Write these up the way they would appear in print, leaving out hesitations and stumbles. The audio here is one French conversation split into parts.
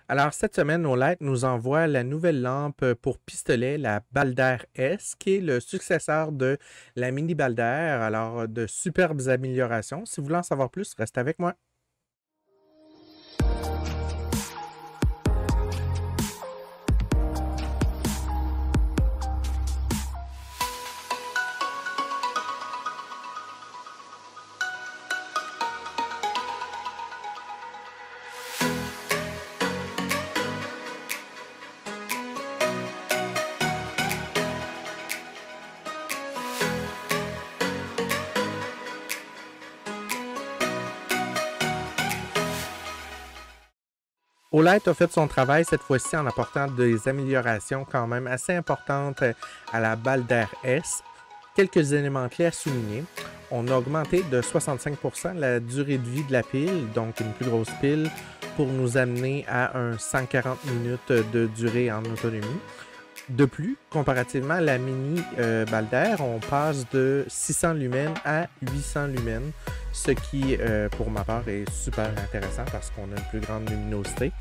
Alors, cette semaine, Olight nous envoie la nouvelle lampe pour pistolet, la Balder S, qui est le successeur de la Mini Balder. Alors, de superbes améliorations. Si vous voulez en savoir plus, restez avec moi. Olight a fait son travail cette fois-ci en apportant des améliorations quand même assez importantes à la Balder S. Quelques éléments clés à souligner. On a augmenté de 65% la durée de vie de la pile, donc une plus grosse pile, pour nous amener à un 140 minutes de durée en autonomie. De plus, comparativement à la mini Balder, on passe de 600 lumens à 800 lumens, ce qui, pour ma part, est super intéressant parce qu'on a une plus grande luminosité.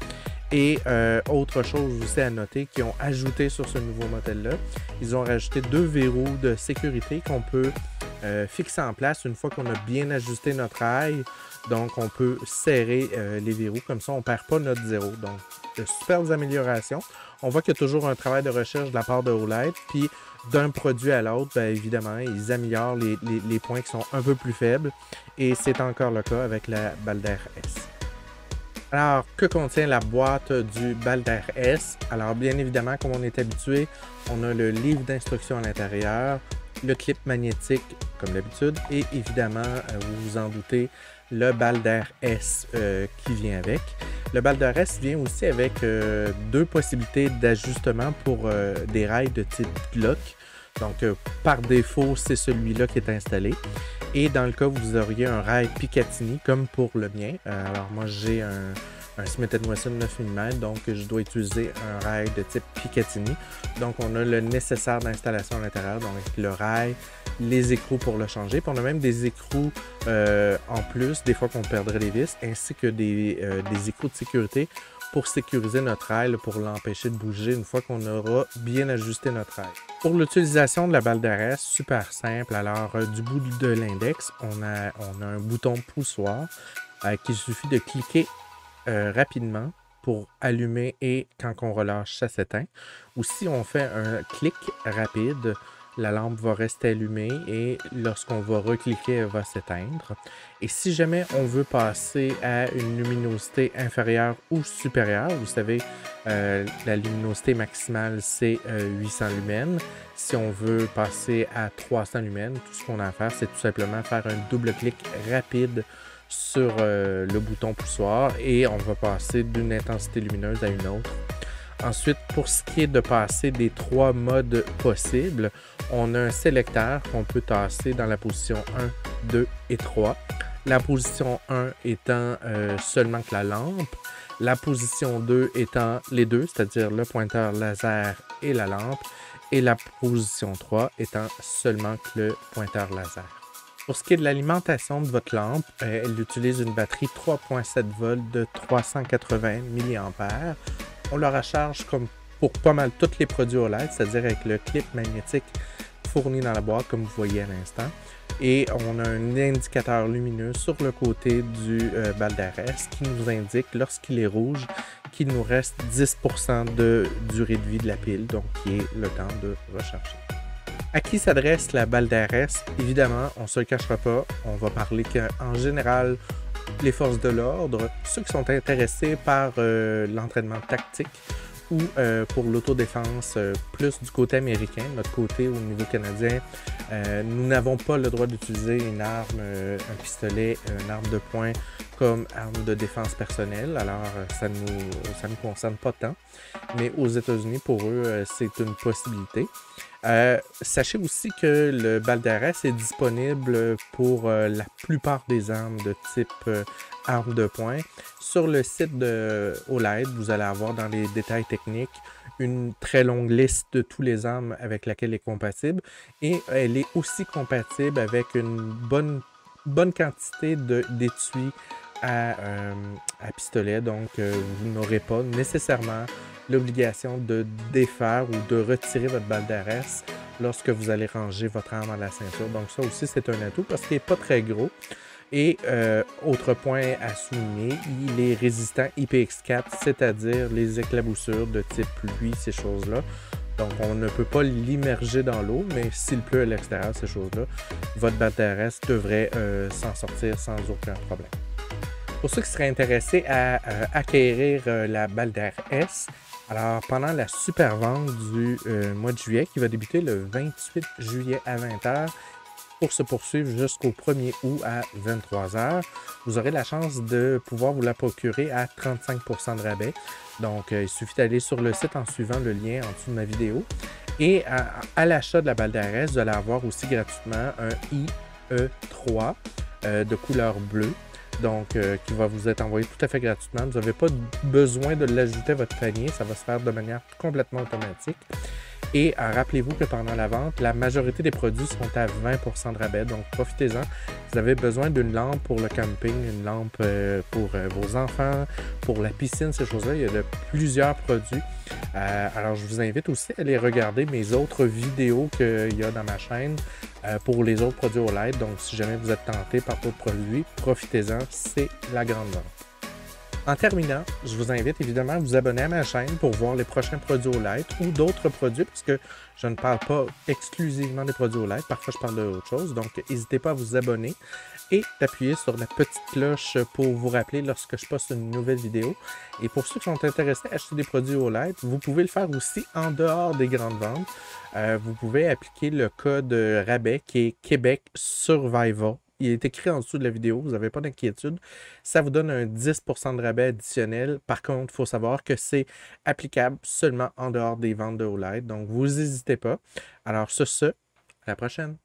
Et autre chose aussi à noter qu'ils ont ajouté sur ce nouveau modèle-là, ils ont rajouté 2 verrous de sécurité qu'on peut fixer en place une fois qu'on a bien ajusté notre rail. Donc, on peut serrer les verrous, comme ça on ne perd pas notre zéro. Donc, de superbes améliorations. On voit qu'il y a toujours un travail de recherche de la part de Olight, puis d'un produit à l'autre, bien évidemment, ils améliorent les points qui sont un peu plus faibles, et c'est encore le cas avec la Balder S. Alors, que contient la boîte du Balder S? Alors, bien évidemment, comme on est habitué, on a le livre d'instructions à l'intérieur, le clip magnétique, comme d'habitude, et évidemment, vous vous en doutez, le Balder S qui vient avec. Le Balder S vient aussi avec deux possibilités d'ajustement pour des rails de type Glock. Donc, par défaut, c'est celui-là qui est installé. Et dans le cas où vous auriez un rail Picatinny, comme pour le mien, alors moi j'ai un Smith & Wesson 9 mm, donc je dois utiliser un rail de type Picatinny. Donc on a le nécessaire d'installation à l'intérieur, donc le rail, les écrous pour le changer. Puis on a même des écrous en plus, des fois qu'on perdrait les vis, ainsi que des écrous de sécurité pour sécuriser notre rail, pour l'empêcher de bouger une fois qu'on aura bien ajusté notre rail. Pour l'utilisation de la Balder S, super simple. Alors, du bout de l'index, on a un bouton poussoir qu'il suffit de cliquer rapidement pour allumer et quand on relâche, ça s'éteint. Ou si on fait un clic rapide, la lampe va rester allumée et lorsqu'on va recliquer, elle va s'éteindre. Et si jamais on veut passer à une luminosité inférieure ou supérieure, vous savez, la luminosité maximale, c'est 800 lumens. Si on veut passer à 300 lumens, tout ce qu'on a à faire, c'est tout simplement faire un double clic rapide sur le bouton poussoir et on va passer d'une intensité lumineuse à une autre. Ensuite, pour ce qui est de passer des 3 modes possibles, on a un sélecteur qu'on peut tasser dans la position 1, 2 et 3. La position 1 étant seulement que la lampe, la position 2 étant les deux, c'est-à-dire le pointeur laser et la lampe, et la position 3 étant seulement que le pointeur laser. Pour ce qui est de l'alimentation de votre lampe, elle utilise une batterie 3.7 volts de 380 mAh. On la recharge comme pour pas mal tous les produits OLED, c'est-à-dire avec le clip magnétique fourni dans la boîte, comme vous voyez à l'instant. Et on a un indicateur lumineux sur le côté du Balder S qui nous indique, lorsqu'il est rouge, qu'il nous reste 10% de durée de vie de la pile, donc qui est le temps de recharger. À qui s'adresse la Balder S? Évidemment, on ne se le cachera pas, on va parler qu'en général, les forces de l'ordre, ceux qui sont intéressés par l'entraînement tactique ou pour l'autodéfense plus du côté américain, notre côté au niveau canadien, nous n'avons pas le droit d'utiliser une arme, un pistolet, une arme de poing comme arme de défense personnelle, alors ça nous concerne pas tant, mais aux États-Unis, pour eux, c'est une possibilité. Sachez aussi que le Balder S est disponible pour la plupart des armes de type arme de poing. Sur le site de Olight, vous allez avoir dans les détails techniques une très longue liste de tous les armes avec laquelle elle est compatible et elle est aussi compatible avec une bonne quantité d'étuis à pistolet. Donc, vous n'aurez pas nécessairement l'obligation de défaire ou de retirer votre balle d'RS lorsque vous allez ranger votre arme à la ceinture. Donc, ça aussi, c'est un atout parce qu'il n'est pas très gros. Et autre point à souligner, il est résistant IPX4, c'est-à-dire les éclaboussures de type pluie, ces choses-là. Donc, on ne peut pas l'immerger dans l'eau, mais s'il pleut à l'extérieur, ces choses-là, votre balle d'RS devrait s'en sortir sans aucun problème. Pour ceux qui seraient intéressés à acquérir la balle d'RS, alors pendant la super vente du mois de juillet, qui va débuter le 28 juillet à 20h, pour se poursuivre jusqu'au 1er août à 23h, vous aurez la chance de pouvoir vous la procurer à 35% de rabais. Donc, il suffit d'aller sur le site en suivant le lien en dessous de ma vidéo. Et à l'achat de la balle d'RS, vous allez avoir aussi gratuitement un IE3 de couleur bleue. Donc, qui va vous être envoyé tout à fait gratuitement. Vous n'avez pas besoin de l'ajouter à votre panier. Ça va se faire de manière complètement automatique. Et rappelez-vous que pendant la vente, la majorité des produits sont à 20% de rabais. Donc, profitez-en. Vous avez besoin d'une lampe pour le camping, une lampe pour vos enfants, pour la piscine, ces choses-là. Il y a de plusieurs produits. Alors, je vous invite aussi à aller regarder mes autres vidéos qu'il y a dans ma chaîne pour les autres produits OLED. Donc, si jamais vous êtes tenté par d'autres produits, profitez-en. C'est la grande vente. En terminant, je vous invite évidemment à vous abonner à ma chaîne pour voir les prochains produits OLED ou d'autres produits, parce que je ne parle pas exclusivement des produits OLED, parfois je parle d'autres choses, donc n'hésitez pas à vous abonner et d'appuyer sur la petite cloche pour vous rappeler lorsque je poste une nouvelle vidéo. Et pour ceux qui sont intéressés à acheter des produits OLED, vous pouvez le faire aussi en dehors des grandes ventes. Vous pouvez appliquer le code rabais qui est Québec Survival. Il est écrit en dessous de la vidéo, vous n'avez pas d'inquiétude. Ça vous donne un 10% de rabais additionnel. Par contre, il faut savoir que c'est applicable seulement en dehors des ventes de OLED. Donc, vous n'hésitez pas. Alors, sur ce, à la prochaine.